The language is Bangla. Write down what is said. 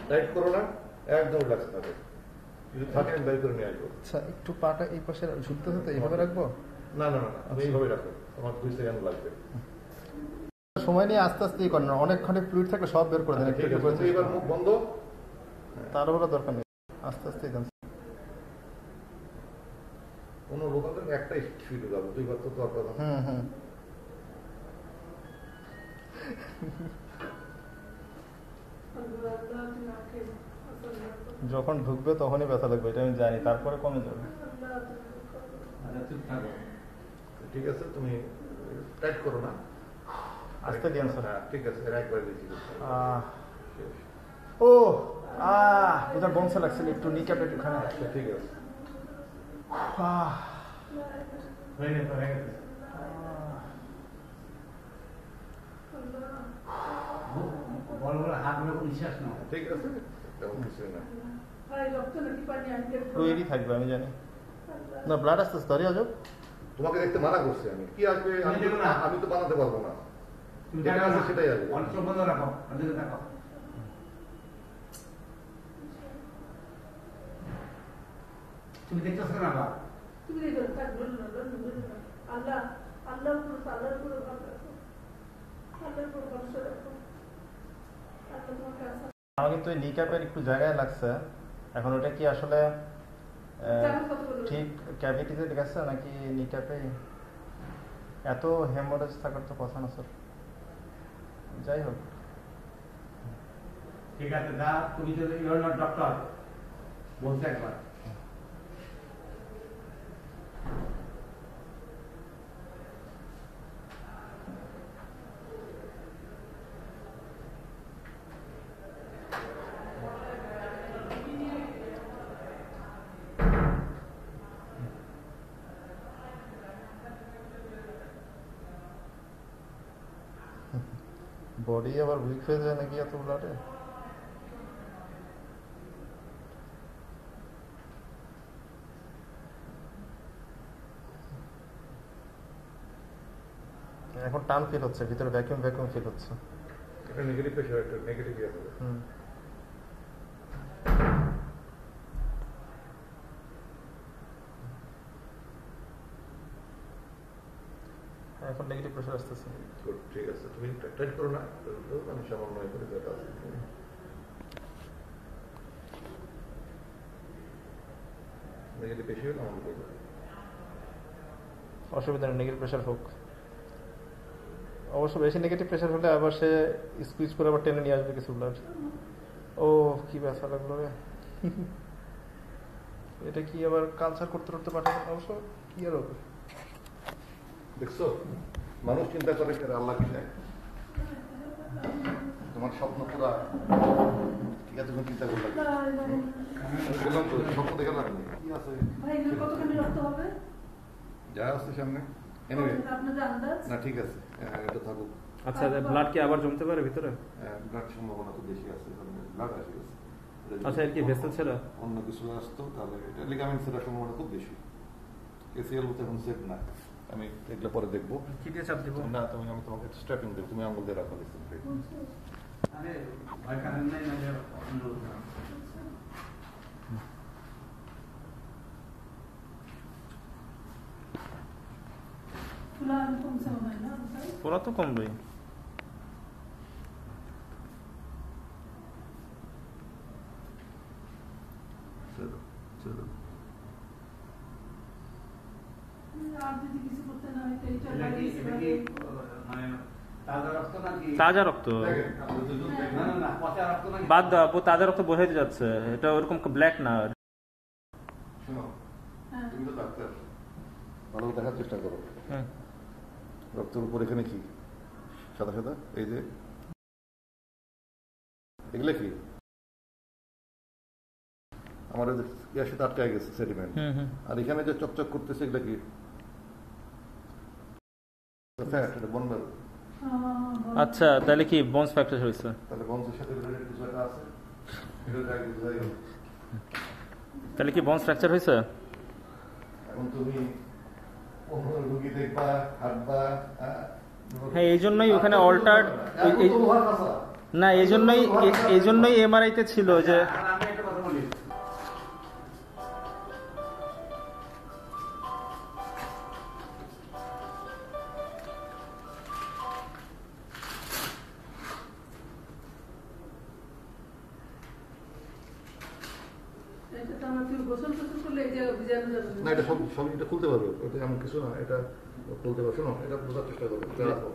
টাইট করো না, একদম রিল্যাক্স থাকে। যদি থাকে আমি বের করে নিয়ে আসবো। আচ্ছা, একটু পাটা এই পাশে ঝুলতে হতে এইভাবে রাখবো? না না না, আমি এইভাবে রাখো, আমার 2 সেকেন্ড লাগবে। সময় নিয়ে আস্তে আস্তেই করেন, অনেকক্ষণ ফ্লুইড থাকলে সব বের করে দেন। এবার মুখ বন্ধ, তার উপরে দরকার নেই, আস্তে আস্তেই দেন। কোনো লোকাল একটাই শুয়ে যাবো, 2 বার তো দরকার। যখন ঢুকবে তখনই ব্যথা লাগবে, এটা আমি জানি, তারপরে কমে যাবে। ঠিক আছে, তুমি টাইট করো না, আস্তে দিন স্যার। হ্যাঁ ঠিক আছে, একবার দিচ্ছি। ও এটা বংশে লাগছিল একটু, নি ক্যাপেট ওখানে। ঠিক আছে, ঠিক আছে, তেমন কিছুই না। ফ্লুইডই থাকবে আমি জানি না, ব্লাড আসতে ধরে আজ। তোমাকে দেখতে মানা করছে, আমি কি আসবে, আমি তো বানাতে পারবো না, সেটাই আসবে। তুমি দেখতেছ না, আল্লাহ আল্লাহর উপর ভরসা রাখো। আমার কিন্তু নি ক্যাপের একটু জায়গায় লাগছে, এখন ওটা কি আসলে ঠিক ক্যাভিটিতে গেছে নাকি নি ক্যাপে? এত হেমোরেজ থাকার তো কথা না স্যার। যাই হোক, ঠিক আছে, দা তুমি যদি ইউর নট ডক্টর বলতে একবার। বডি আবার উইক হয়ে যায় নাকি এত ব্লাডে? এখন টান ফিল হচ্ছে, ভিতরে ভ্যাকুয়াম ভ্যাকুয়াম ফিল হচ্ছে। এটা নেগেটিভ প্রেশার, একটা নেগেটিভ আছে। এখন নেগেটিভ প্রেশার আসতেছে। ঠিক আছে, তুমি টাইট করো না, আমি সামান্য করে যেটা আছে। নেগেটিভ প্রেশার আমার বলবো অসুবিধা নেই, নেগেটিভ প্রেশার হোক। অবশ্য বেশি নেগেটিভ প্রেশার হলে আবার সে স্কুইজ করে আবার টেনে নিয়ে আসবে কিছু ব্লাড। ও কি ব্যথা লাগলো রে। এটা কি আবার কালচার করতে করতে পাঠাবে? অবশ্য কি আর হবে। দেখছো, মানুষ চিন্তা করে আল্লাহ কি দেয়। তোমার স্বপ্ন পুরা ঠিক আছে, তুমি চিন্তা করলে বললাম তো, স্বপ্ন দেখে লাভ নেই। কি আছে যা আছে সামনে, না ঠিক আছে, এটা থাকুক। আচ্ছা, ব্লাড কি আবার জমতে পারে ভিতরে? ব্লাড সম্ভাবনা তো বেশি আছে, ব্লাড আসে গেছে। আচ্ছা, এর কি ভেসেল ছেড়া অন্য কিছু আসতো তাহলে এটা লিগামেন্ট ছেড়ার সম্ভাবনা খুব বেশি। এসিএল তো এখন সেফ না, আমি এগুলো পরে দেখবো। কি দিয়ে চাপ দিব? না, আমি তোমাকে স্ট্র্যাপিং দেবো, তুমি আঙুল দিয়ে রাখো। পুরা তো কমবেই। তাজা রক্ত বাদ দাও, তাজা রক্ত বহে যাচ্ছে, এটা ওরকম ব্ল্যাক না। শোনো, তুমি তো ডাক্তার, ভালো দেখার চেষ্টা করো। রক্তের উপর এখানে কি সাদা সাদা, এই যে এগুলো কি আমার ইয়ার সাথে আটকে গেছে সেডিমেন্ট, আর এখানে যে চকচক করতেছে এগুলো কি ফ্যাট, এটা বোন ম্যারো। আচ্ছা, তাহলে কি বোনস ফ্র্যাকচার হয়েছে? তাহলে বোনসের সাথে রিলেটেড কিছু একটা আছে, তাহলে কি বোনস ফ্র্যাকচার হয়েছে? এখন তুমি রোগী দেখবা, হাঁটবা। হ্যাঁ, এই জন্যই ওখানে অল্টার্ড। না এই জন্যই এমআরআইতে ছিল যে আমি একটা কথা বলি, এটা তো আমার তুই গোসল টোসল করলে এই যে বীজাণু যাবে না এটা সব এটা খুলতে পারবে, এটা এমন কিছু না, এটা খুলতে পারবে। শোনো, এটা বোঝার চেষ্টা করবে, এটা রাখো।